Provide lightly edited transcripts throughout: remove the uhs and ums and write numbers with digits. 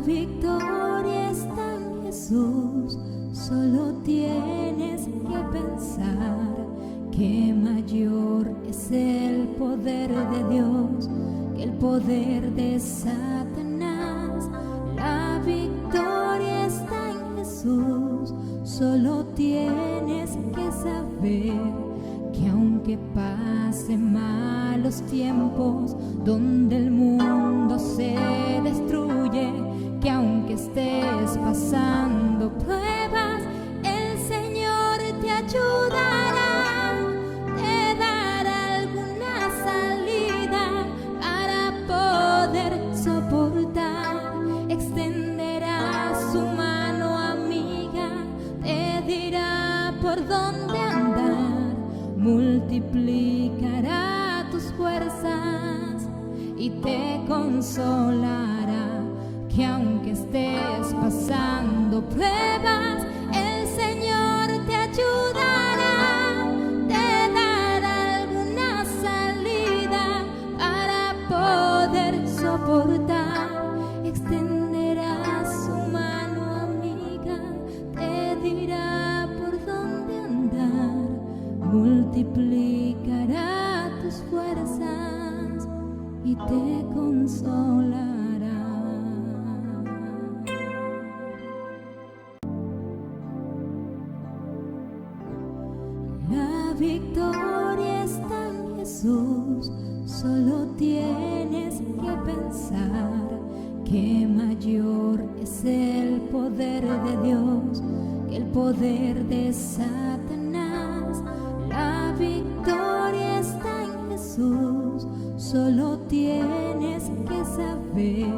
victoria está en Jesús, solo tienes que pensar que mayor es el poder de Dios que el poder de Satanás. La victoria está en Jesús, solo tienes que saber que aunque pasen malos tiempos donde el mundo se destruye, que aunque estés pasando pruebas, el Señor te ayudará, te dará alguna salida para poder soportar, extenderá su mano amiga, te dirá por dónde andar, multiplicará tus fuerzas y te consolará, que aunque estés pasando pruebas, el Señor te ayudará, te dará alguna salida para poder soportar, extenderá su mano amiga, te dirá por dónde andar, multiplicará tus fuerzas y te consolará. La victoria está en Jesús, solo tienes que pensar que mayor es el poder de Dios que el poder de Satanás. La victoria está en Jesús, solo tienes que saber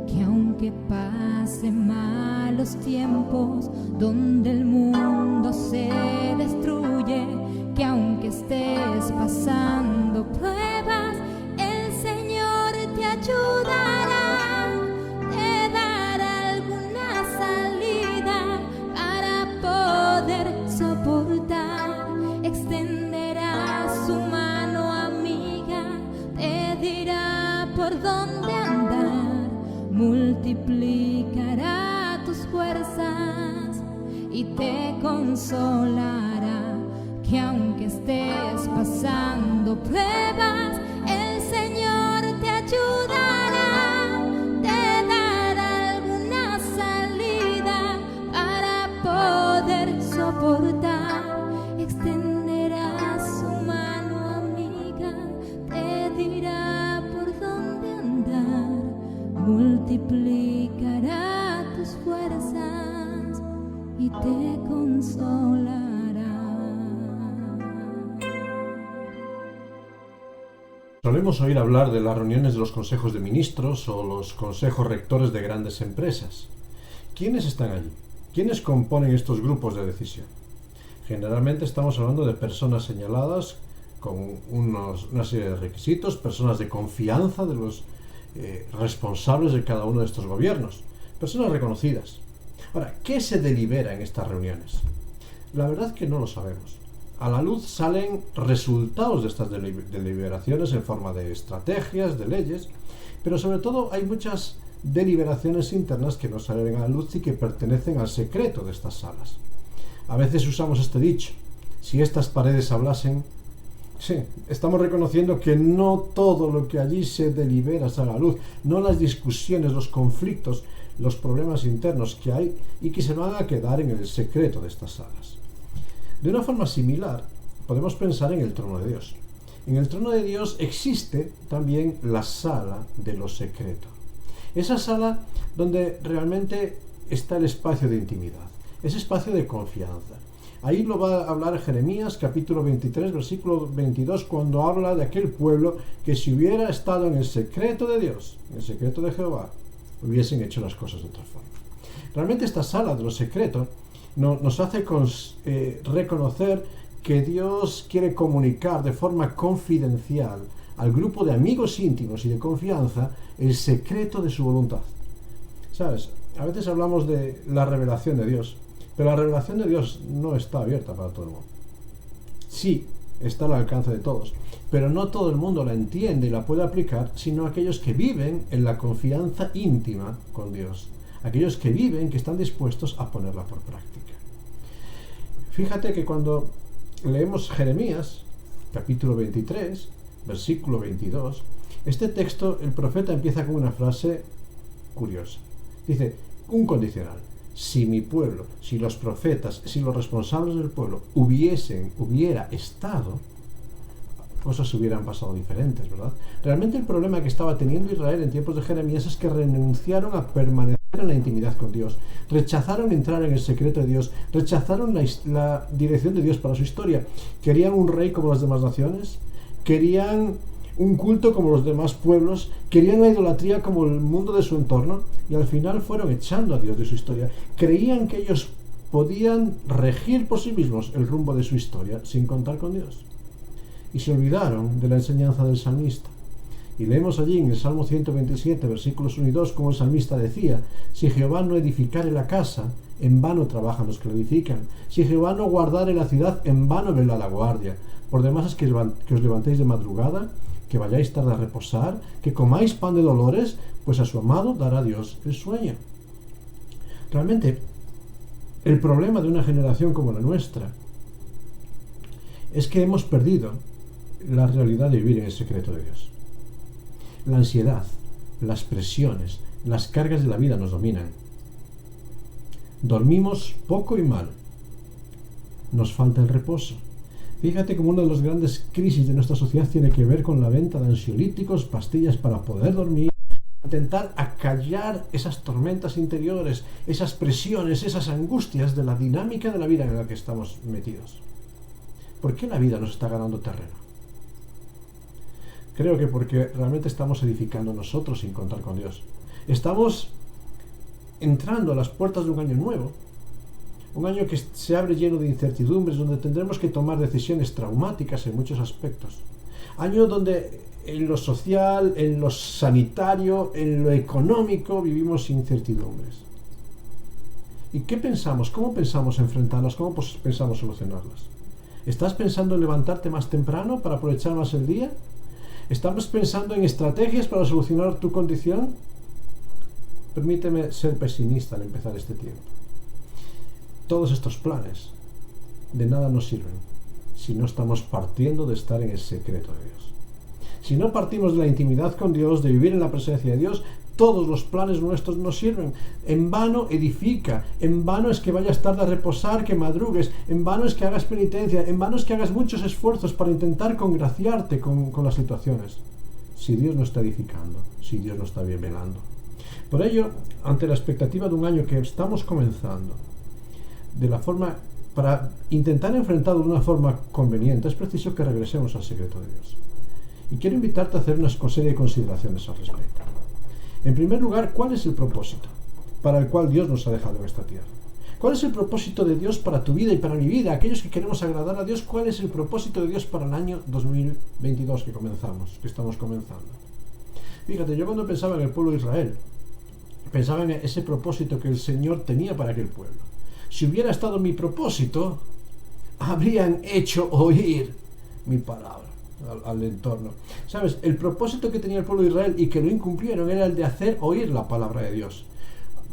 que aunque pasen malos tiempos donde el mundo se destruye, que aunque estés pasando pruebas, el Señor te ayudará, te dará alguna salida para poder soportar, extenderá su mano amiga, te dirá por dónde andar, multiplicará tus fuerzas y te consolará, que aunque estés pasando pruebas, el Señor te ayudará, te dará alguna salida para poder soportar, extenderá su mano amiga, te dirá por dónde andar, multiplicará tus fuerzas y te consolará. Solemos oír hablar de las reuniones de los consejos de ministros o los consejos rectores de grandes empresas. ¿Quiénes están allí? ¿Quiénes componen estos grupos de decisión? Generalmente estamos hablando de personas señaladas con una serie de requisitos, personas de confianza de los responsables de cada uno de estos gobiernos, personas reconocidas. Ahora, ¿qué se delibera en estas reuniones? La verdad es que no lo sabemos. A la luz salen resultados de estas deliberaciones en forma de estrategias, de leyes, pero sobre todo hay muchas deliberaciones internas que no salen a la luz y que pertenecen al secreto de estas salas. A veces usamos este dicho: si estas paredes hablasen. Sí, estamos reconociendo que no todo lo que allí se delibera sale a la luz, no las discusiones, los conflictos, los problemas internos que hay y que se van a quedar en el secreto de estas salas. De una forma similar, podemos pensar en el trono de Dios. En el trono de Dios existe también la sala de lo secreto. Esa sala donde realmente está el espacio de intimidad, ese espacio de confianza. Ahí lo va a hablar Jeremías, capítulo 23, versículo 22, cuando habla de aquel pueblo que si hubiera estado en el secreto de Dios, en el secreto de Jehová, hubiesen hecho las cosas de otra forma. Realmente esta sala de lo secreto nos hace reconocer que Dios quiere comunicar de forma confidencial al grupo de amigos íntimos y de confianza el secreto de su voluntad. ¿Sabes? A veces hablamos de la revelación de Dios, pero la revelación de Dios no está abierta para todo el mundo. Sí, está al alcance de todos, pero no todo el mundo la entiende y la puede aplicar, sino aquellos que viven en la confianza íntima con Dios, aquellos que viven, que están dispuestos a ponerla por práctica. Fíjate que cuando leemos Jeremías, capítulo 23, versículo 22, este texto, el profeta empieza con una frase curiosa. Dice, un condicional. Si mi pueblo, si los profetas, si los responsables del pueblo hubiera estado, cosas hubieran pasado diferentes, ¿verdad? Realmente el problema que estaba teniendo Israel en tiempos de Jeremías es que renunciaron a permanecer en la intimidad con Dios, rechazaron entrar en el secreto de Dios, rechazaron la dirección de Dios para su historia. Querían un rey como las demás naciones, querían un culto como los demás pueblos, querían la idolatría como el mundo de su entorno, y al final fueron echando a Dios de su historia. Creían que ellos podían regir por sí mismos el rumbo de su historia sin contar con Dios, y se olvidaron de la enseñanza del salmista. Y leemos allí en el Salmo 127, versículos 1 y 2, como el salmista decía: si Jehová no edificare la casa, en vano trabajan los que la edifican. Si Jehová no guardare la ciudad, en vano vela la guardia. Por demás es que os levantéis de madrugada, que vayáis tarde a reposar, que comáis pan de dolores, pues a su amado dará Dios el sueño. Realmente, el problema de una generación como la nuestra es que hemos perdido la realidad de vivir en el secreto de Dios. La ansiedad, las presiones, las cargas de la vida nos dominan. Dormimos poco y mal. Nos falta el reposo. Fíjate cómo una de las grandes crisis de nuestra sociedad tiene que ver con la venta de ansiolíticos, pastillas para poder dormir, intentar acallar esas tormentas interiores, esas presiones, esas angustias de la dinámica de la vida en la que estamos metidos. ¿Por qué la vida nos está ganando terreno? Creo que porque realmente estamos edificando nosotros sin contar con Dios. Estamos entrando a las puertas de un año nuevo, un año que se abre lleno de incertidumbres, donde tendremos que tomar decisiones traumáticas en muchos aspectos. Año donde en lo social, en lo sanitario, en lo económico vivimos incertidumbres. ¿Y qué pensamos? ¿Cómo pensamos enfrentarlas? ¿Cómo pensamos solucionarlas? ¿Estás pensando en levantarte más temprano para aprovechar más el día? ¿Estamos pensando en estrategias para solucionar tu condición? Permíteme ser pesimista al empezar este tiempo. Todos estos planes de nada nos sirven si no estamos partiendo de estar en el secreto de Dios. Si no partimos de la intimidad con Dios, de vivir en la presencia de Dios, todos los planes nuestros no sirven. En vano edifica, en vano es que vayas tarde a reposar, que madrugues, en vano es que hagas penitencia, en vano es que hagas muchos esfuerzos para intentar congraciarte con las situaciones, si Dios no está edificando, si Dios no está bien velando. Por ello, ante la expectativa de un año que estamos comenzando, para intentar enfrentarlo de una forma conveniente, es preciso que regresemos al secreto de Dios. Y quiero invitarte a hacer una serie de consideraciones al respecto. En primer lugar, ¿cuál es el propósito para el cual Dios nos ha dejado en esta tierra? ¿Cuál es el propósito de Dios para tu vida y para mi vida? Aquellos que queremos agradar a Dios, ¿cuál es el propósito de Dios para el año 2022 que estamos comenzando? Fíjate, yo cuando pensaba en el pueblo de Israel, pensaba en ese propósito que el Señor tenía para aquel pueblo. Si hubiera estado mi propósito, habrían hecho oír mi palabra al entorno. ¿Sabes? El propósito que tenía el pueblo de Israel y que lo incumplieron era el de hacer oír la palabra de Dios,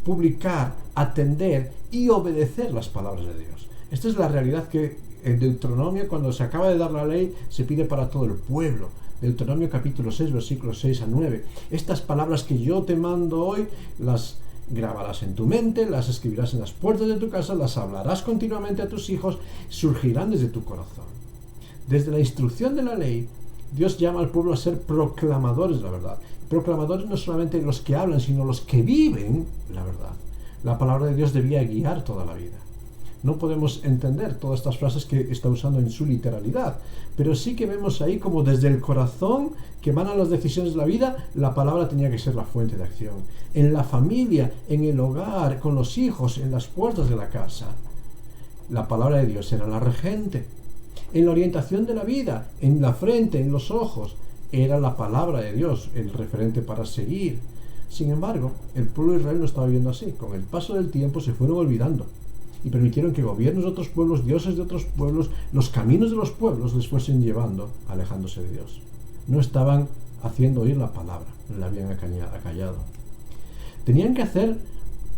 publicar, atender y obedecer las palabras de Dios. Esta es la realidad que en Deuteronomio, cuando se acaba de dar la ley, se pide para todo el pueblo. Deuteronomio capítulo 6, versículos 6 a 9. Estas palabras que yo te mando hoy, las grabarás en tu mente, las escribirás en las puertas de tu casa, las hablarás continuamente a tus hijos, surgirán desde tu corazón. Desde la instrucción de la ley, Dios llama al pueblo a ser proclamadores de la verdad. Proclamadores no solamente los que hablan, sino los que viven la verdad. La palabra de Dios debía guiar toda la vida. No podemos entender todas estas frases que está usando en su literalidad, pero sí que vemos ahí como desde el corazón que van a las decisiones de la vida, la palabra tenía que ser la fuente de acción. En la familia, en el hogar, con los hijos, en las puertas de la casa, la palabra de Dios era la regente. En la orientación de la vida, en la frente, en los ojos, era la palabra de Dios el referente para seguir. Sin embargo, el pueblo de Israel no estaba viviendo así. Con el paso del tiempo se fueron olvidando. y permitieron que gobiernos de otros pueblos, dioses de otros pueblos, los caminos de los pueblos les fuesen llevando, alejándose de Dios. No estaban haciendo oír la palabra, la habían acallado. Tenían que hacer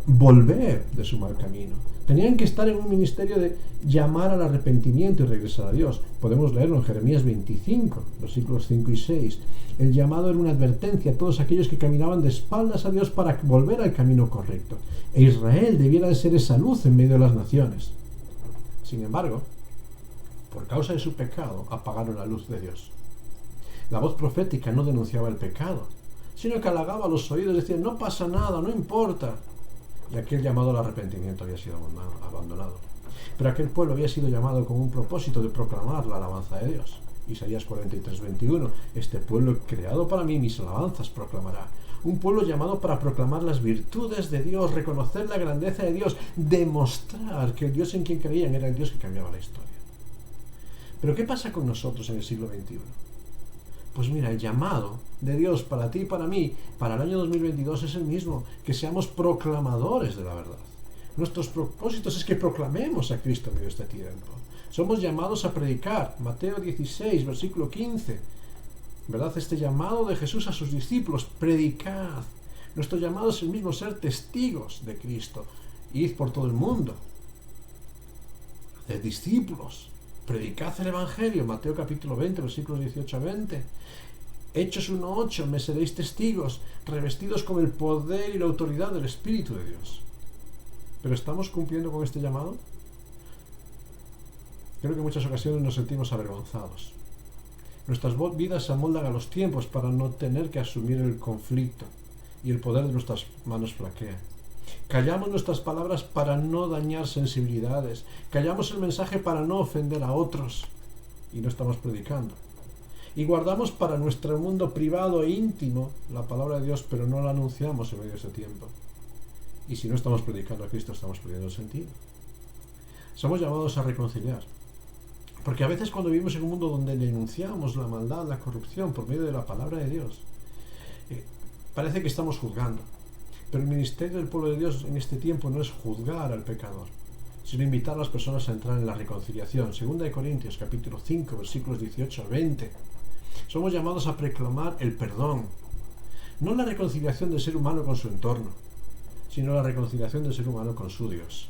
volver de su mal camino. Tenían que estar en un ministerio de llamar al arrepentimiento y regresar a Dios. Podemos leerlo en Jeremías 25, versículos 5 y 6. El llamado era una advertencia a todos aquellos que caminaban de espaldas a Dios para volver al camino correcto. E Israel debiera de ser esa luz en medio de las naciones. Sin embargo, por causa de su pecado, apagaron la luz de Dios. La voz profética no denunciaba el pecado, sino que halagaba a los oídos, decía, no pasa nada, no importa. Y aquel llamado al arrepentimiento había sido abandonado. Pero aquel pueblo había sido llamado con un propósito de proclamar la alabanza de Dios. Isaías 43:21. Este pueblo creado para mí, mis alabanzas proclamará. Un pueblo llamado para proclamar las virtudes de Dios, reconocer la grandeza de Dios, demostrar que el Dios en quien creían era el Dios que cambiaba la historia. Pero ¿qué pasa con nosotros en el siglo XXI? Pues mira, el llamado de Dios para ti y para mí, para el año 2022, es el mismo, que seamos proclamadores de la verdad. Nuestros propósitos es que proclamemos a Cristo en medio de este tiempo. Somos llamados a predicar, Mateo 16, versículo 15, ¿verdad? Este llamado de Jesús a sus discípulos, predicad. Nuestro llamado es el mismo, ser testigos de Cristo. Id por todo el mundo, haced discípulos. Predicad el Evangelio, Mateo capítulo 20, versículos 18 a 20. Hechos 1:8, me seréis testigos, revestidos con el poder y la autoridad del Espíritu de Dios. ¿Pero estamos cumpliendo con este llamado? Creo que en muchas ocasiones nos sentimos avergonzados. Nuestras vidas se amoldan a los tiempos para no tener que asumir el conflicto y el poder de nuestras manos flaquea. Callamos nuestras palabras para no dañar sensibilidades. Callamos el mensaje para no ofender a otros y no estamos predicando. Y guardamos para nuestro mundo privado e íntimo la palabra de Dios, pero no la anunciamos en medio de ese tiempo. Y si no estamos predicando a Cristo, estamos perdiendo el sentido. Somos llamados a reconciliar. Porque a veces cuando vivimos en un mundo donde denunciamos la maldad, la corrupción por medio de la palabra de Dios, parece que estamos juzgando. Pero el ministerio del pueblo de Dios en este tiempo no es juzgar al pecador, sino invitar a las personas a entrar en la reconciliación. 2 Corintios capítulo 5, versículos 18 al 20. Somos llamados a proclamar el perdón, no la reconciliación del ser humano con su entorno, sino la reconciliación del ser humano con su Dios.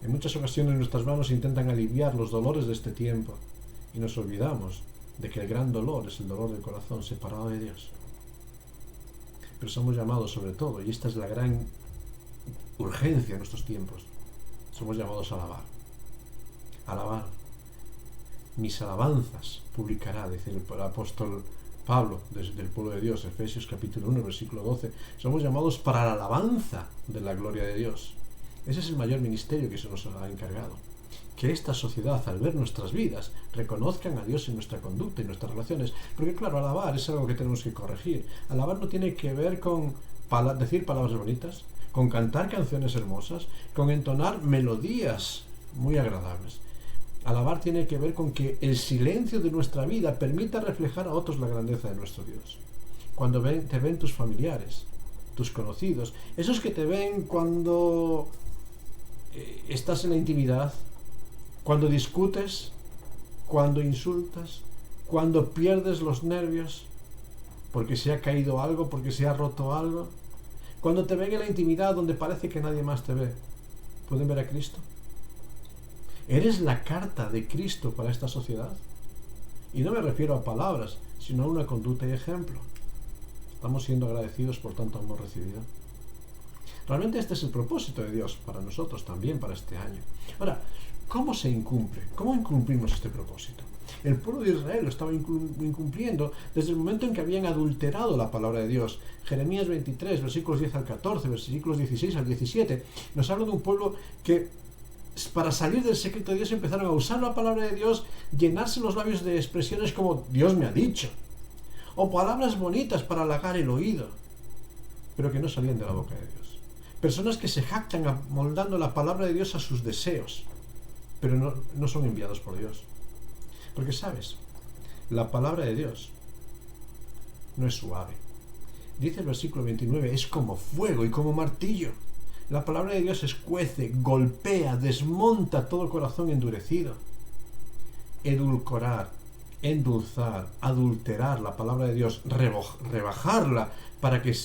En muchas ocasiones nuestras manos intentan aliviar los dolores de este tiempo y nos olvidamos de que el gran dolor es el dolor del corazón separado de Dios. Pero somos llamados sobre todo, y esta es la gran urgencia en nuestros tiempos, somos llamados a alabar. Alabar. Mis alabanzas publicará, dice el apóstol Pablo, desde el pueblo de Dios, Efesios capítulo 1, versículo 12. Somos llamados para la alabanza de la gloria de Dios. Ese es el mayor ministerio que se nos ha encargado. Que esta sociedad, al ver nuestras vidas, reconozcan a Dios en nuestra conducta y nuestras relaciones. Porque claro, alabar es algo que tenemos que corregir. Alabar no tiene que ver con decir palabras bonitas, con cantar canciones hermosas, con entonar melodías muy agradables. Alabar tiene que ver con que el silencio de nuestra vida permita reflejar a otros la grandeza de nuestro Dios. Cuando te ven tus familiares, tus conocidos, esos que te ven cuando estás en la intimidad, cuando discutes, cuando insultas, cuando pierdes los nervios, porque se ha caído algo, porque se ha roto algo, cuando te ven en la intimidad donde parece que nadie más te ve, ¿pueden ver a Cristo? ¿Eres la carta de Cristo para esta sociedad? Y no me refiero a palabras, sino a una conducta y ejemplo. Estamos siendo agradecidos por tanto amor recibido. Realmente este es el propósito de Dios para nosotros también, para este año. Ahora, ¿cómo se incumple? ¿Cómo incumplimos este propósito? El pueblo de Israel lo estaba incumpliendo desde el momento en que habían adulterado la palabra de Dios. Jeremías 23, versículos 10 al 14, versículos 16 al 17, nos habla de un pueblo que para salir del secreto de Dios empezaron a usar la palabra de Dios, llenarse los labios de expresiones como Dios me ha dicho, o palabras bonitas para halagar el oído, pero que no salían de la boca de Dios. Personas que se jactan amoldando la palabra de Dios a sus deseos, pero no son enviados por Dios. Porque sabes, la palabra de Dios no es suave. Dice el versículo 29, es como fuego y como martillo. La palabra de Dios escuece, golpea, desmonta todo corazón endurecido. Edulcorar, endulzar, adulterar la palabra de Dios, rebajarla para que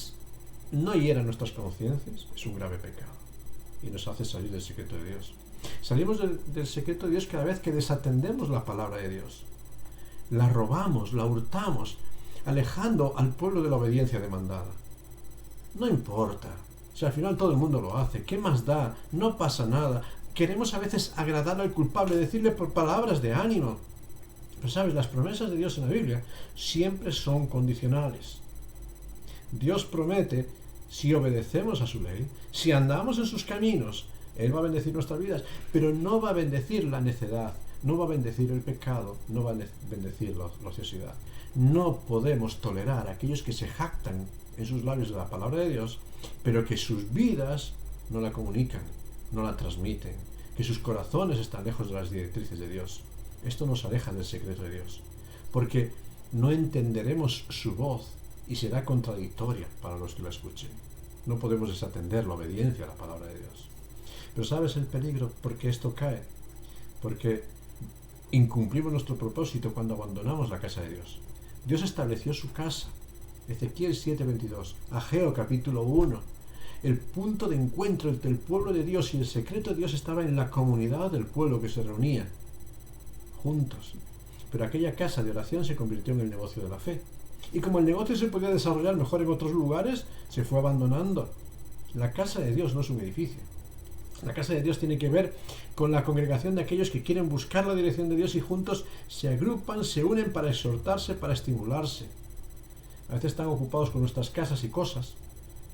no hiera nuestras conciencias, es un grave pecado y nos hace salir del secreto de Dios. Salimos del secreto de Dios cada vez que desatendemos la palabra de Dios. La robamos, la hurtamos, alejando al pueblo de la obediencia demandada. No importa, si al final todo el mundo lo hace, ¿qué más da? No pasa nada. Queremos a veces agradar al culpable, decirle por palabras de ánimo. Pero sabes, las promesas de Dios en la Biblia siempre son condicionales. Dios promete, si obedecemos a su ley, si andamos en sus caminos, Él va a bendecir nuestras vidas, pero no va a bendecir la necedad, no va a bendecir el pecado, no va a bendecir la ociosidad. No podemos tolerar a aquellos que se jactan en sus labios de la palabra de Dios, pero que sus vidas no la comunican, no la transmiten, que sus corazones están lejos de las directrices de Dios. Esto nos aleja del secreto de Dios, porque no entenderemos su voz y será contradictoria para los que la escuchen. No podemos desatender la obediencia a la palabra de Dios. Pero ¿sabes el peligro? Porque esto cae, porque incumplimos nuestro propósito cuando abandonamos la casa de Dios. Dios estableció su casa. Ezequiel 7:22, Ageo capítulo 1. El punto de encuentro entre el pueblo de Dios y el secreto de Dios estaba en la comunidad del pueblo que se reunía juntos. Pero aquella casa de oración se convirtió en el negocio de la fe. Y como el negocio se podía desarrollar mejor en otros lugares, se fue abandonando. La casa de Dios no es un edificio. La casa de Dios tiene que ver con la congregación de aquellos que quieren buscar la dirección de Dios y juntos se agrupan, se unen para exhortarse, para estimularse. A veces están ocupados con nuestras casas y cosas.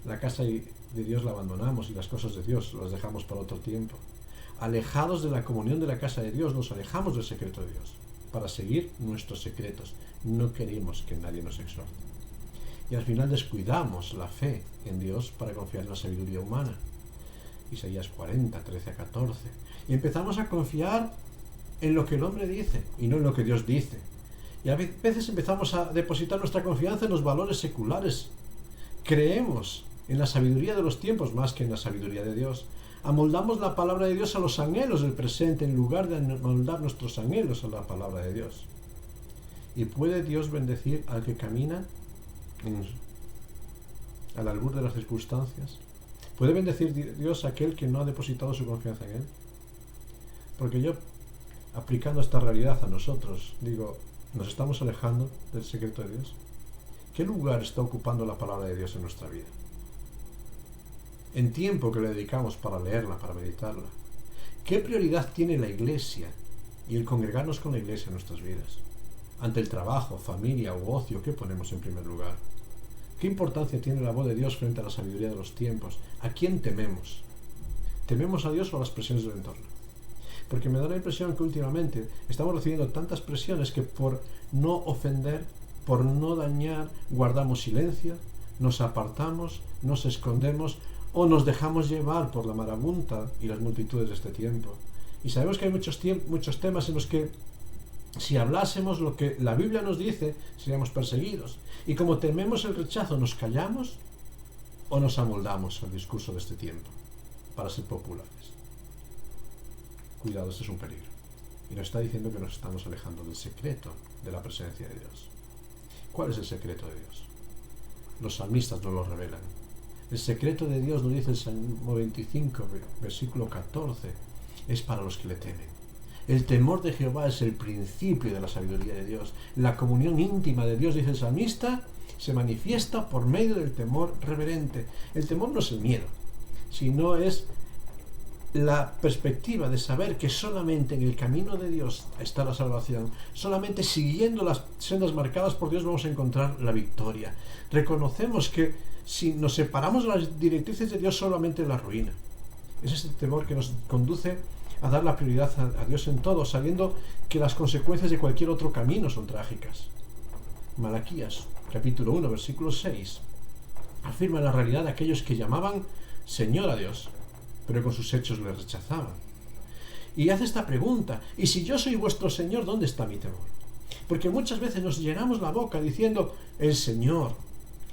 La casa de Dios la abandonamos y las cosas de Dios las dejamos para otro tiempo. Alejados de la comunión de la casa de Dios, nos alejamos del secreto de Dios para seguir nuestros secretos. No queremos que nadie nos exhorte. Y al final descuidamos la fe en Dios para confiar en la sabiduría humana. Isaías 40, 13 a 14. Y empezamos a confiar en lo que el hombre dice y no en lo que Dios dice. Y a veces empezamos a depositar nuestra confianza en los valores seculares. Creemos en la sabiduría de los tiempos más que en la sabiduría de Dios. Amoldamos la palabra de Dios a los anhelos del presente en lugar de amoldar nuestros anhelos a la palabra de Dios. ¿Y puede Dios bendecir al que camina al albur de las circunstancias? ¿Puede bendecir Dios a aquel que no ha depositado su confianza en Él? Porque yo, aplicando esta realidad a nosotros, digo, ¿nos estamos alejando del secreto de Dios? ¿Qué lugar está ocupando la palabra de Dios en nuestra vida? En tiempo que le dedicamos para leerla, para meditarla. ¿Qué prioridad tiene la iglesia y el congregarnos con la iglesia en nuestras vidas? Ante el trabajo, familia u ocio, ¿qué ponemos en primer lugar? ¿Qué importancia tiene la voz de Dios frente a la sabiduría de los tiempos? ¿A quién tememos? ¿Tememos a Dios o a las presiones del entorno? Porque me da la impresión que últimamente estamos recibiendo tantas presiones que por no ofender, por no dañar, guardamos silencio, nos apartamos, nos escondemos o nos dejamos llevar por la marabunta y las multitudes de este tiempo. Y sabemos que hay muchos temas en los que si hablásemos lo que la Biblia nos dice, seríamos perseguidos. Y como tememos el rechazo, ¿nos callamos o nos amoldamos al discurso de este tiempo para ser populares? Cuidado, esto es un peligro. Y nos está diciendo que nos estamos alejando del secreto de la presencia de Dios. ¿Cuál es el secreto de Dios? Los salmistas nos lo revelan. El secreto de Dios, nos dice el Salmo 25, versículo 14, es para los que le temen. El temor de Jehová es el principio de la sabiduría de Dios. La comunión íntima de Dios, dice el salmista, se manifiesta por medio del temor reverente. El temor no es el miedo, sino es la perspectiva de saber que solamente en el camino de Dios está la salvación. Solamente siguiendo las sendas marcadas por Dios vamos a encontrar la victoria. Reconocemos que si nos separamos de las directrices de Dios, solamente la ruina. Es ese temor que nos conduce a dar la prioridad a Dios en todo, sabiendo que las consecuencias de cualquier otro camino son trágicas. Malaquías, capítulo 1, versículo 6, afirma la realidad de aquellos que llamaban Señor a Dios, pero con sus hechos le rechazaban. Y hace esta pregunta: ¿y si yo soy vuestro Señor, dónde está mi temor? Porque muchas veces nos llenamos la boca diciendo, el Señor,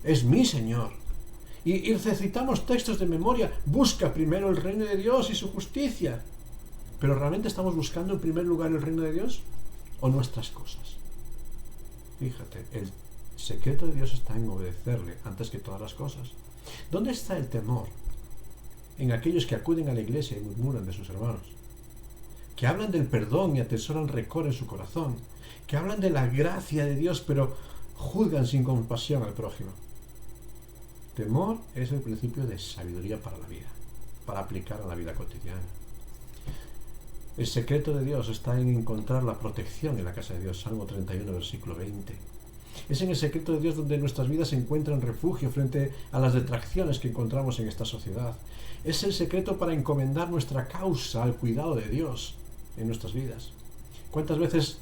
es mi Señor. y recitamos textos de memoria. Busca primero el reino de Dios y su justicia. ¿Pero realmente estamos buscando en primer lugar el reino de Dios o nuestras cosas? Fíjate, el secreto de Dios está en obedecerle antes que todas las cosas. ¿Dónde está el temor? En aquellos que acuden a la iglesia y murmuran de sus hermanos, que hablan del perdón y atesoran rencor en su corazón, que hablan de la gracia de Dios pero juzgan sin compasión al prójimo. Temor es el principio de sabiduría para la vida, para aplicar a la vida cotidiana. El secreto de Dios está en encontrar la protección en la casa de Dios. Salmo 31, versículo 20. Es en el secreto de Dios donde nuestras vidas encuentran refugio frente a las detracciones que encontramos en esta sociedad. Es el secreto para encomendar nuestra causa al cuidado de Dios en nuestras vidas. ¿Cuántas veces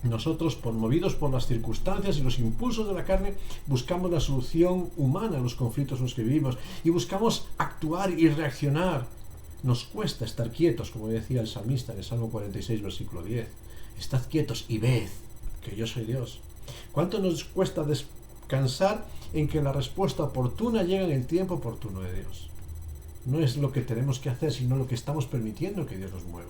nosotros, movidos por las circunstancias y los impulsos de la carne, buscamos la solución humana a los conflictos en los que vivimos y buscamos actuar y reaccionar? Nos cuesta estar quietos, como decía el salmista en el Salmo 46, versículo 10. Estad quietos y ved que yo soy Dios. ¿Cuánto nos cuesta descansar en que la respuesta oportuna llega en el tiempo oportuno de Dios? No es lo que tenemos que hacer, sino lo que estamos permitiendo que Dios nos mueva.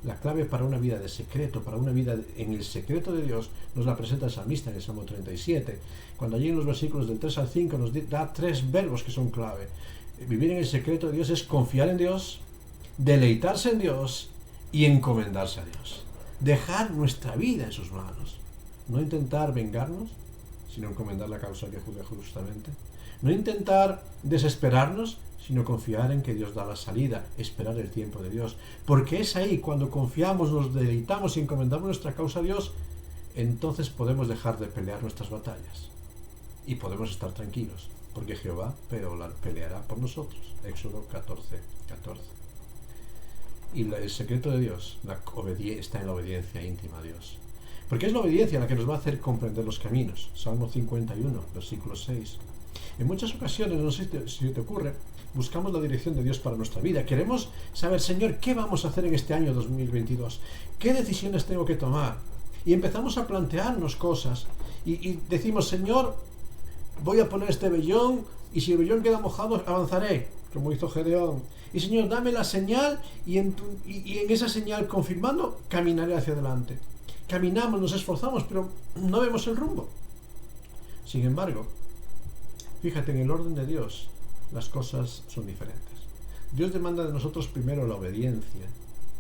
La clave para una vida de secreto, para una vida en el secreto de Dios, nos la presenta el salmista en el Salmo 37, cuando allí en los versículos del 3 al 5 nos da 3 verbos que son clave. Vivir en el secreto de Dios es confiar en Dios, deleitarse en Dios y encomendarse a Dios. Dejar nuestra vida en sus manos. No intentar vengarnos, sino encomendar la causa que juzga justamente. No intentar desesperarnos, sino confiar en que Dios da la salida, esperar el tiempo de Dios. Porque es ahí, cuando confiamos, nos deleitamos y encomendamos nuestra causa a Dios, entonces podemos dejar de pelear nuestras batallas. Y podemos estar tranquilos, porque Jehová peleará por nosotros. Éxodo 14. Y el secreto de Dios está en la obediencia íntima a Dios. Porque es la obediencia la que nos va a hacer comprender los caminos. Salmo 51, versículo 6. En muchas ocasiones, no sé si te ocurre, buscamos la dirección de Dios para nuestra vida. Queremos saber, Señor, ¿qué vamos a hacer en este año 2022? ¿Qué decisiones tengo que tomar? Y empezamos a plantearnos cosas. Y decimos, Señor, voy a poner este vellón, y si el vellón queda mojado, avanzaré, como hizo Gedeón. Y Señor, dame la señal, y en esa señal, confirmando, caminaré hacia adelante. Caminamos, nos esforzamos, pero no vemos el rumbo. Sin embargo, fíjate, en el orden de Dios, las cosas son diferentes. Dios demanda de nosotros primero la obediencia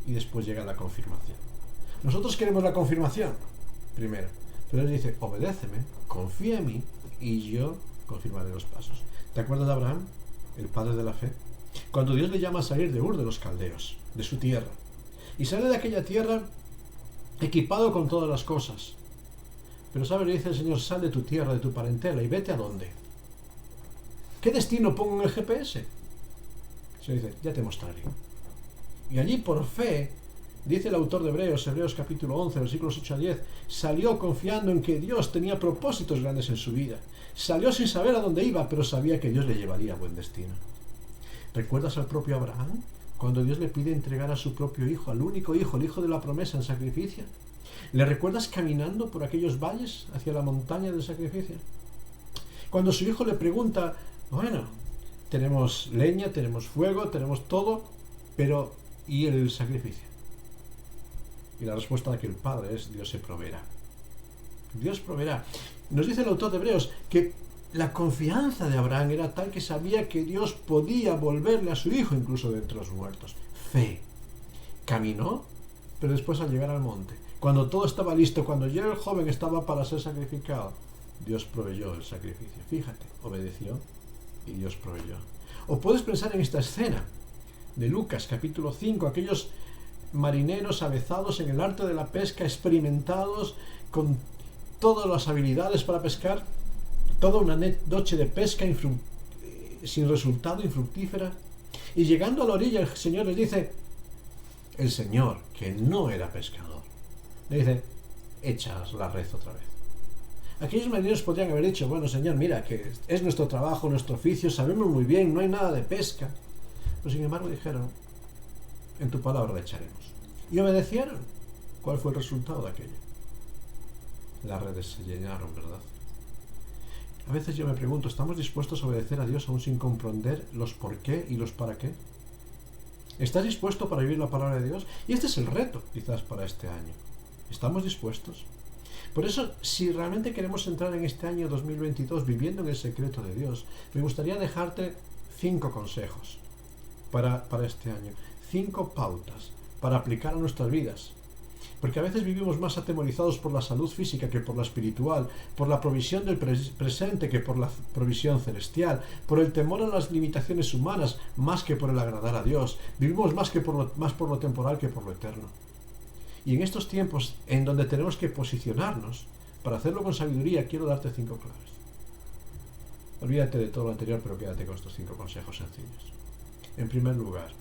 y después llega la confirmación. Nosotros queremos la confirmación primero, pero Él dice, obedéceme, confía en mí y yo confirmaré los pasos. ¿Te acuerdas de Abraham, el padre de la fe? Cuando Dios le llama a salir de Ur de los caldeos, de su tierra, y sale de aquella tierra equipado con todas las cosas. Pero ¿sabes? Le dice el Señor, sal de tu tierra, de tu parentela y vete a dónde. ¿Qué destino pongo en el GPS? Se dice, ya te mostraré. Y allí por fe, dice el autor de Hebreos capítulo 11, versículos 8 a 10, salió confiando en que Dios tenía propósitos grandes en su vida. Salió sin saber a dónde iba, pero sabía que Dios le llevaría a buen destino. ¿Recuerdas al propio Abraham? Cuando Dios le pide entregar a su propio hijo, al único hijo, el hijo de la promesa, en sacrificio. ¿Le recuerdas caminando por aquellos valles hacia la montaña del sacrificio? Cuando su hijo le pregunta, bueno, tenemos leña, tenemos fuego, tenemos todo, pero ¿y el sacrificio? Y la respuesta de aquel padre es, Dios se proveerá. Dios proveerá. Nos dice el autor de Hebreos que la confianza de Abraham era tal que sabía que Dios podía volverle a su hijo incluso de entre los muertos. Fe. Caminó, pero después al llegar al monte, cuando todo estaba listo, cuando ya el joven estaba para ser sacrificado, Dios proveyó el sacrificio. Fíjate, obedeció y Dios proveyó. O puedes pensar en esta escena de Lucas capítulo 5, aquellos marineros avezados en el arte de la pesca, experimentados con todas las habilidades para pescar, toda una noche de pesca sin resultado, infructífera, y llegando a la orilla el Señor les dice, el Señor, que no era pescador, le dice, echas la red otra vez. Aquellos marineros podrían haber dicho, bueno, Señor, mira, que es nuestro trabajo, nuestro oficio, sabemos muy bien, no hay nada de pesca. Pero sin embargo dijeron, en tu palabra la echaremos. Y obedecieron. ¿Cuál fue el resultado de aquello? Las redes se llenaron, ¿verdad? A veces yo me pregunto, ¿estamos dispuestos a obedecer a Dios aún sin comprender los por qué y los para qué? ¿Estás dispuesto para vivir la palabra de Dios? Y este es el reto, quizás, para este año. ¿Estamos dispuestos? Por eso, si realmente queremos entrar en este año 2022 viviendo en el secreto de Dios, me gustaría dejarte 5 consejos para este año, 5 pautas para aplicar a nuestras vidas. Porque a veces vivimos más atemorizados por la salud física que por la espiritual, por la provisión del presente que por la provisión celestial, por el temor a las limitaciones humanas más que por el agradar a Dios. Vivimos más por lo temporal que por lo eterno. Y en estos tiempos en donde tenemos que posicionarnos, para hacerlo con sabiduría, quiero darte 5 claves. Olvídate de todo lo anterior, pero quédate con estos 5 consejos sencillos. En primer lugar,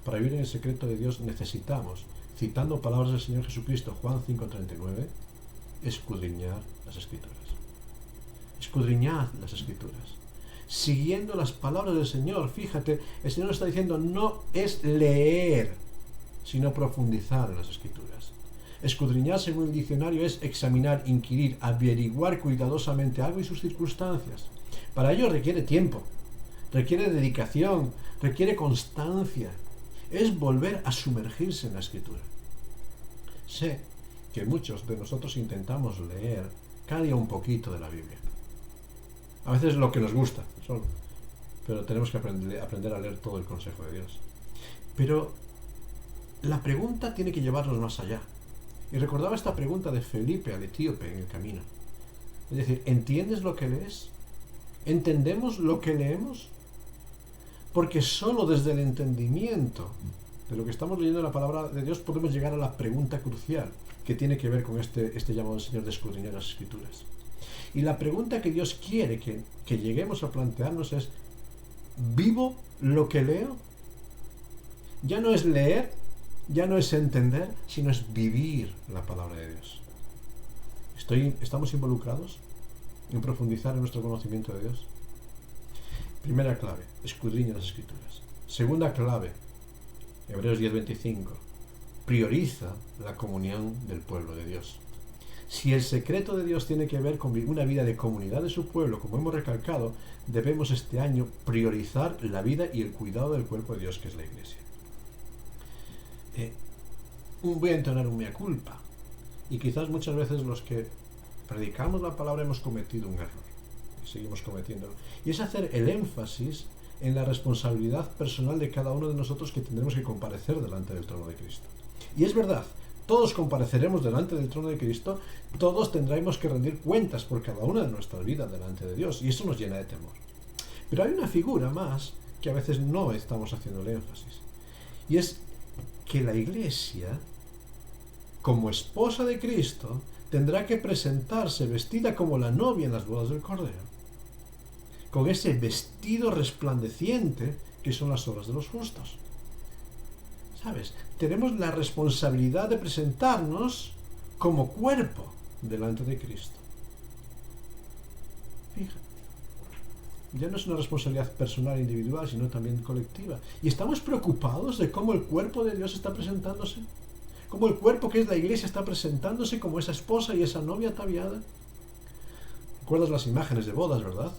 para vivir en el secreto de Dios necesitamos, citando palabras del Señor Jesucristo, Juan 5:39, escudriñar las Escrituras. Escudriñad las Escrituras. Siguiendo las palabras del Señor, fíjate, el Señor está diciendo, no es leer, sino profundizar en las Escrituras. Escudriñar, según el diccionario, es examinar, inquirir, averiguar cuidadosamente algo y sus circunstancias. Para ello requiere tiempo, requiere dedicación, requiere constancia. Es volver a sumergirse en la Escritura. Sé que muchos de nosotros intentamos leer cada día un poquito de la Biblia. A veces es lo que nos gusta, solo. Pero tenemos que aprender a leer todo el consejo de Dios. Pero la pregunta tiene que llevarnos más allá. Y recordaba esta pregunta de Felipe al etíope en el camino. Es decir, ¿entiendes lo que lees? ¿Entendemos lo que leemos? Porque solo desde el entendimiento de lo que estamos leyendo en la palabra de Dios podemos llegar a la pregunta crucial que tiene que ver con este llamado del Señor de escudriñar las Escrituras. Y la pregunta que Dios quiere que lleguemos a plantearnos es, ¿vivo lo que leo? Ya no es leer, ya no es entender, sino es vivir la palabra de Dios. ¿Estamos involucrados en profundizar en nuestro conocimiento de Dios? Primera clave, escudriña las Escrituras. Segunda clave, Hebreos 10:25, prioriza la comunión del pueblo de Dios. Si el secreto de Dios tiene que ver con una vida de comunidad de su pueblo, como hemos recalcado, debemos este año priorizar la vida y el cuidado del cuerpo de Dios, que es la Iglesia. Voy a entonar un mea culpa, y quizás muchas veces los que predicamos la palabra hemos cometido un error, y seguimos cometiéndolo, y es hacer el énfasis en la responsabilidad personal de cada uno de nosotros, que tendremos que comparecer delante del trono de Cristo. Y es verdad, todos compareceremos delante del trono de Cristo, todos tendremos que rendir cuentas por cada una de nuestras vidas delante de Dios, y eso nos llena de temor. Pero hay una figura más que a veces no estamos haciendo el énfasis, y es que la Iglesia, como esposa de Cristo, tendrá que presentarse vestida como la novia en las bodas del Cordero, con ese vestido resplandeciente que son las obras de los justos. ¿Sabes? Tenemos la responsabilidad de presentarnos como cuerpo delante de Cristo. Fíjate. Ya no es una responsabilidad personal e individual, sino también colectiva. Y estamos preocupados de cómo el cuerpo de Dios está presentándose. Cómo el cuerpo que es la Iglesia está presentándose como esa esposa y esa novia ataviada. ¿Recuerdas las imágenes de bodas, verdad?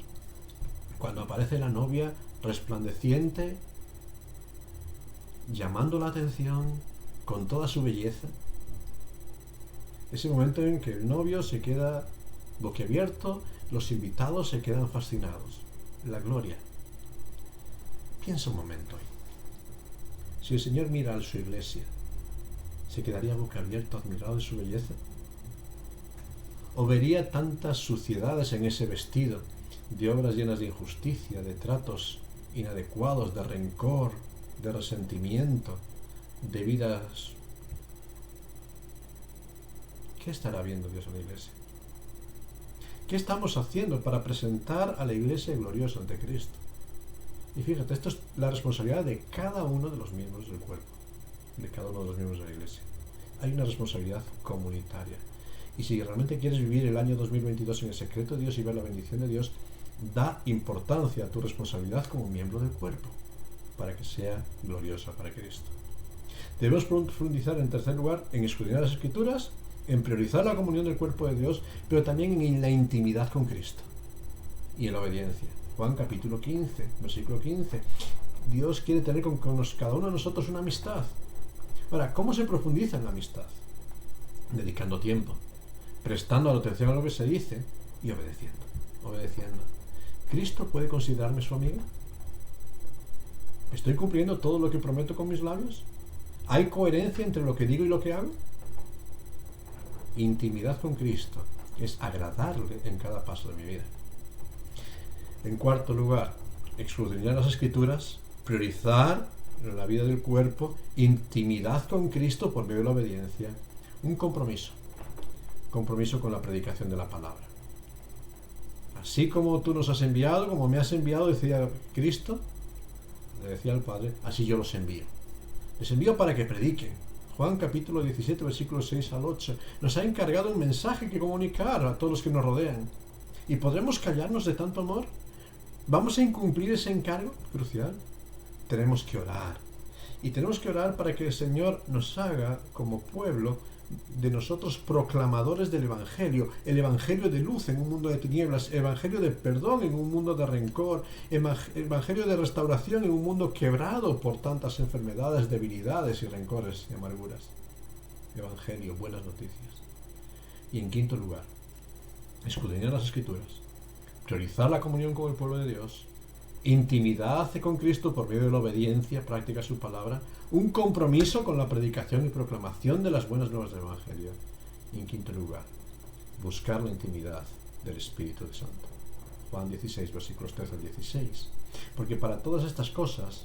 Cuando aparece la novia resplandeciente, llamando la atención con toda su belleza. Ese momento en que el novio se queda boquiabierto, los invitados se quedan fascinados. La gloria. Piensa un momento hoy. Si el Señor mira a su Iglesia, ¿se quedaría boquiabierto admirado de su belleza? ¿O vería tantas suciedades en ese vestido, de obras llenas de injusticia, de tratos inadecuados, de rencor, de resentimiento, de vidas? ¿Qué estará viendo Dios en la Iglesia? ¿Qué estamos haciendo para presentar a la Iglesia gloriosa ante Cristo? Y fíjate, esto es la responsabilidad de cada uno de los miembros del cuerpo, de cada uno de los miembros de la Iglesia. Hay una responsabilidad comunitaria. Y si realmente quieres vivir el año 2022 en el secreto de Dios y ver la bendición de Dios, da importancia a tu responsabilidad como miembro del cuerpo, para que sea gloriosa para Cristo. Debemos profundizar, en tercer lugar, en escudriñar las Escrituras, en priorizar la comunión del cuerpo de Dios, pero también en la intimidad con Cristo. y en la obediencia. Juan capítulo 15, versículo 15. Dios quiere tener con cada uno de nosotros una amistad. Ahora, ¿cómo se profundiza en la amistad? Dedicando tiempo, prestando atención a lo que se dice y obedeciendo. ¿Cristo puede considerarme su amigo? ¿Estoy cumpliendo todo lo que prometo con mis labios? ¿Hay coherencia entre lo que digo y lo que hago? Intimidad con Cristo es agradarle en cada paso de mi vida. En cuarto lugar, escudriñar las Escrituras, priorizar en la vida del cuerpo, intimidad con Cristo por medio de la obediencia, un compromiso con la predicación de la palabra. Así como tú nos has enviado, como me has enviado, decía Cristo, le decía al Padre, así yo los envío. Les envío para que prediquen. Juan capítulo 17, versículos 6 al 8. Nos ha encargado un mensaje que comunicar a todos los que nos rodean. ¿Y podremos callarnos de tanto amor? ¿Vamos a incumplir ese encargo crucial? Tenemos que orar. Y tenemos que orar para que el Señor nos haga, como pueblo, de nosotros proclamadores del Evangelio, el Evangelio de luz en un mundo de tinieblas, Evangelio de perdón en un mundo de rencor, Evangelio de restauración en un mundo quebrado por tantas enfermedades, debilidades y rencores y amarguras. Evangelio, buenas noticias. Y en quinto lugar, escudriñar las Escrituras, priorizar la comunión con el pueblo de Dios, intimidad con Cristo por medio de la obediencia práctica a su palabra, un compromiso con la predicación y proclamación de las buenas nuevas del Evangelio. Y en quinto lugar, buscar la intimidad del Espíritu Santo. Juan 16, versículos 13 al 16. Porque para todas estas cosas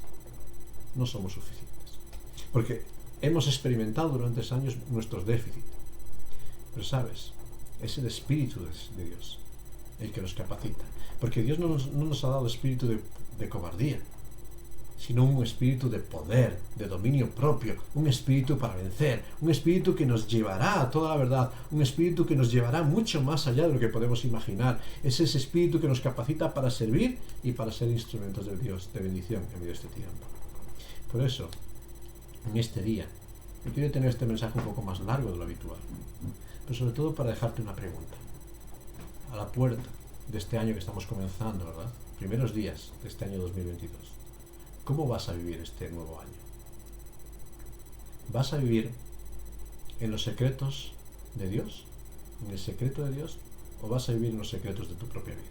no somos suficientes. Porque hemos experimentado durante años nuestros déficits. Pero sabes, es el Espíritu de Dios el que nos capacita. Porque Dios no nos ha dado espíritu de cobardía, sino un espíritu de poder, de dominio propio, un espíritu para vencer, un espíritu que nos llevará a toda la verdad, un espíritu que nos llevará mucho más allá de lo que podemos imaginar. Es ese espíritu que nos capacita para servir y para ser instrumentos de Dios, de bendición en medio de este tiempo. Por eso, en este día, yo quiero tener este mensaje un poco más largo de lo habitual, pero sobre todo para dejarte una pregunta. A la puerta de este año que estamos comenzando, ¿verdad? Primeros días de este año 2022. ¿Cómo vas a vivir este nuevo año? ¿Vas a vivir en los secretos de Dios? ¿En el secreto de Dios? ¿O vas a vivir en los secretos de tu propia vida?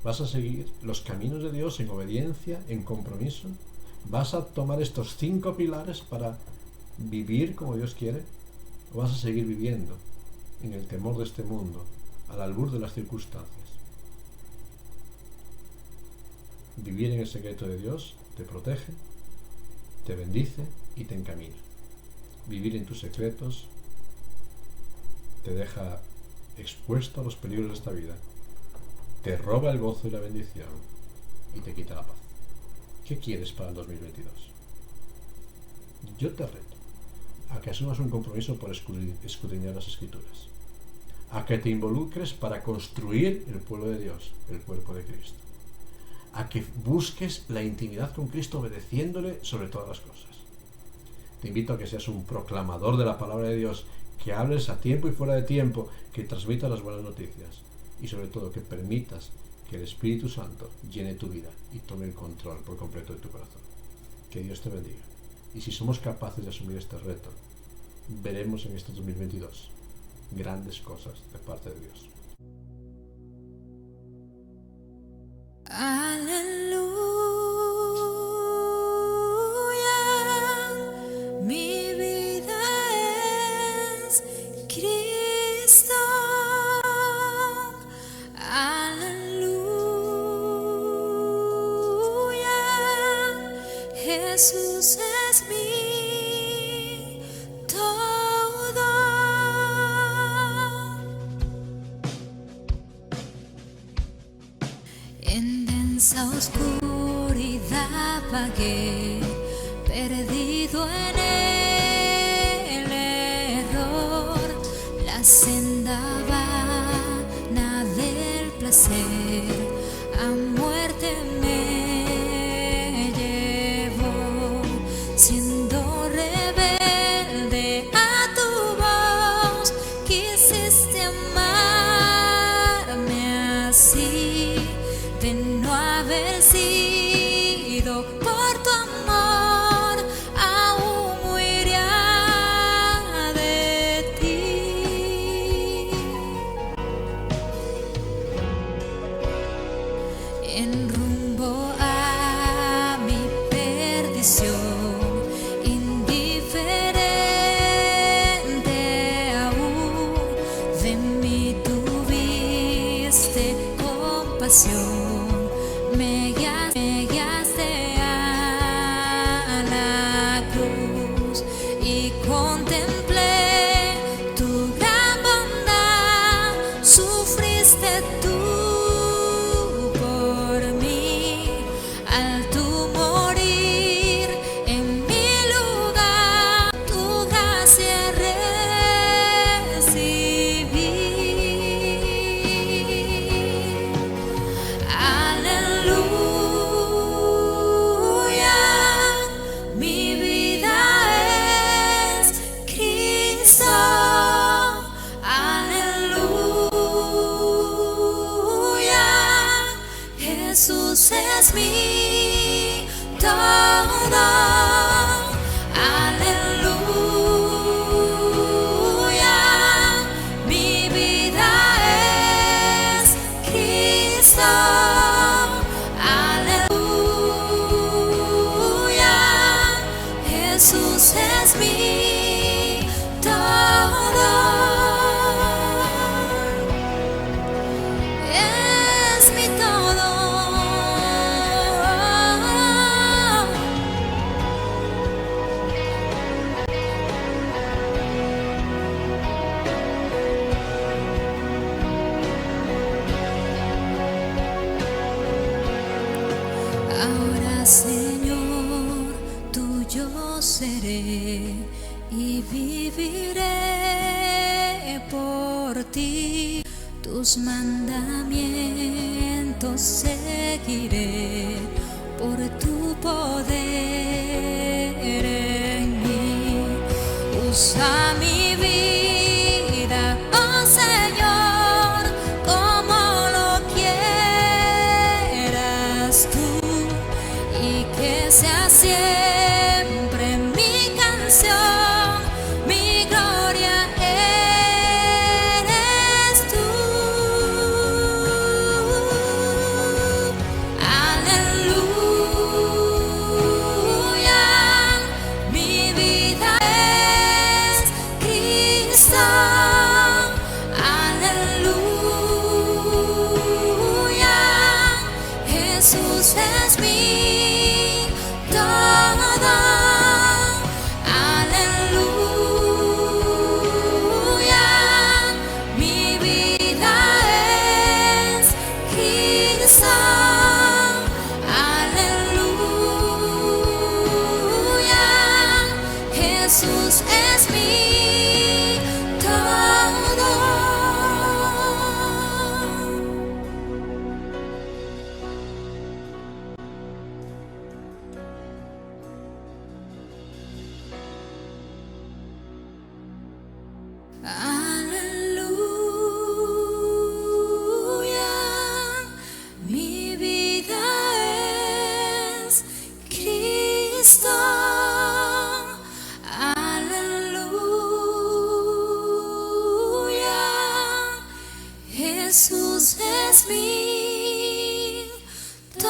¿Vas a seguir los caminos de Dios en obediencia, en compromiso? ¿Vas a tomar estos 5 pilares para vivir como Dios quiere? ¿O vas a seguir viviendo en el temor de este mundo, al albur de las circunstancias? Vivir en el secreto de Dios te protege, te bendice y te encamina. Vivir en tus secretos te deja expuesto a los peligros de esta vida, te roba el gozo y la bendición y te quita la paz. ¿Qué quieres para el 2022? Yo te reto a que asumas un compromiso por escudriñar las Escrituras, a que te involucres para construir el pueblo de Dios, el cuerpo de Cristo, a que busques la intimidad con Cristo obedeciéndole sobre todas las cosas. Te invito a que seas un proclamador de la palabra de Dios, que hables a tiempo y fuera de tiempo, que transmitas las buenas noticias y sobre todo que permitas que el Espíritu Santo llene tu vida y tome el control por completo de tu corazón. Que Dios te bendiga. Y si somos capaces de asumir este reto, veremos en este 2022 grandes cosas de parte de Dios. Aleluya, mi vida es Cristo. Aleluya, Jesús es mi todo. En densa oscuridad vagué, perdido en el error, la senda vana del placer a muerte me llevó, siendo rebelde a tu voz, quisiste amarme así. todo. Aleluya, mi vida es Cristo. Aleluya, Jesús es mi todo. Es mi todo. Ahora, Señor, tuyo seré y viviré por ti. Tus mandamientos seguiré por tu poder en mí. Usa mi vida, oh Señor, como lo quieras tú, y que sea siempre mi canción, mi gloria eres tú. Aleluya, mi vida es Cristo. Aleluya, Jesús es mi todo. Aleluya, mi vida es Cristo. Aleluya, Jesús es mi todo. Aleluya, mi vida es Cristo. Aleluya, Jesús es mi todo.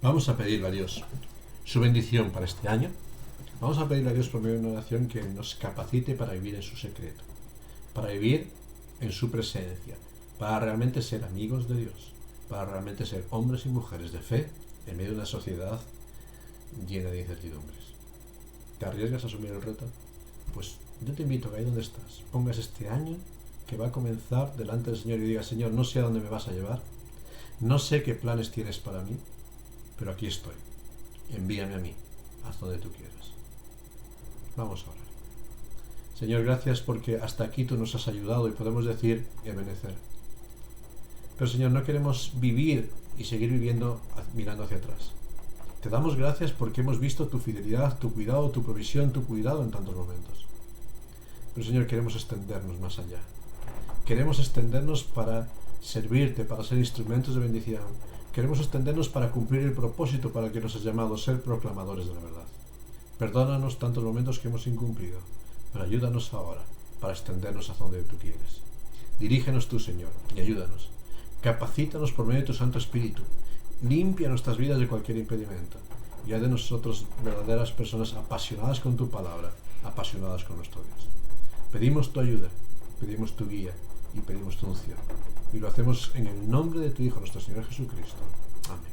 Vamos a pedirle a Dios su bendición para este año. Vamos a pedirle a Dios por medio de una oración que nos capacite para vivir en su secreto, para vivir en su presencia, para realmente ser amigos de Dios, para realmente ser hombres y mujeres de fe en medio de una sociedad llena de incertidumbres. ¿Te arriesgas a asumir el reto? Pues yo te invito a que ahí donde estás pongas este año que va a comenzar delante del Señor y digas: Señor, no sé a dónde me vas a llevar, no sé qué planes tienes para mí, pero aquí estoy. Envíame a mí, haz donde tú quieras. Vamos a orar. Señor, gracias porque hasta aquí tú nos has ayudado y podemos decir Ebenezer. Pero Señor, no queremos vivir y seguir viviendo mirando hacia atrás. Te damos gracias porque hemos visto tu fidelidad, tu cuidado, tu provisión, tu cuidado en tantos momentos. Pero Señor, queremos extendernos más allá. Queremos extendernos para servirte, para ser instrumentos de bendición. Queremos extendernos para cumplir el propósito para el que nos has llamado, ser proclamadores de la verdad. Perdónanos tantos momentos que hemos incumplido, pero ayúdanos ahora para extendernos hacia donde tú quieres. Dirígenos tú, Señor, y ayúdanos. Capacítanos por medio de tu Santo Espíritu. Limpia nuestras vidas de cualquier impedimento y haz de nosotros verdaderas personas apasionadas con tu palabra, apasionadas con nuestro Dios. Pedimos tu ayuda, pedimos tu guía y pedimos tu unción. Y lo hacemos en el nombre de tu Hijo, nuestro Señor Jesucristo. Amén.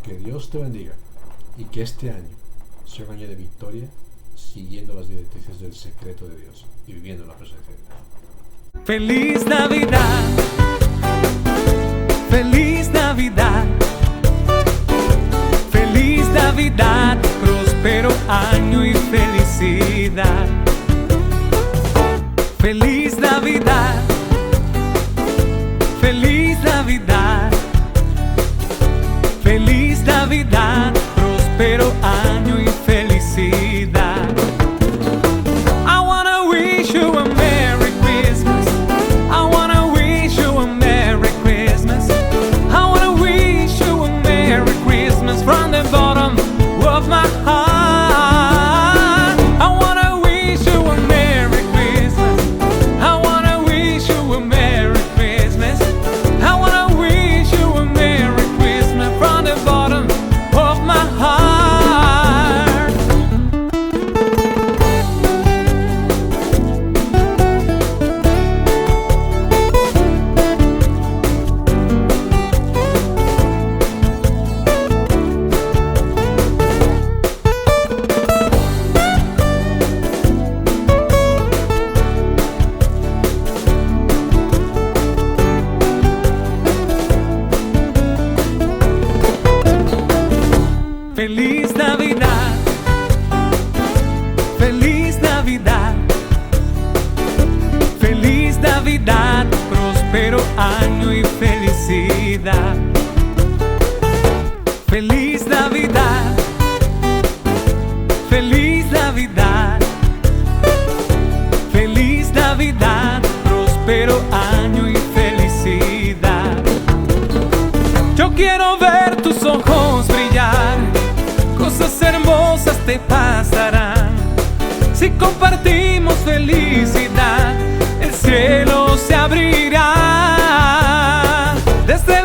Que Dios te bendiga y que este año sea un año de victoria, siguiendo las directrices del secreto de Dios y viviendo en la presencia de Dios. Feliz Navidad, feliz Navidad, feliz Navidad, próspero año y felicidad. Feliz Navidad, feliz Navidad, feliz Navidad, próspero año y felicidad. I wanna wish you a Merry Christmas. I wanna wish you a Merry Christmas. Feliz Navidad, feliz Navidad, feliz Navidad, próspero año y felicidad. Feliz Navidad, feliz Navidad, feliz Navidad, próspero año y felicidad. Yo quiero ver tus ojos brillar, cosas hermosas te pasarán. Si compartimos felicidad, el cielo se abrirá. Desde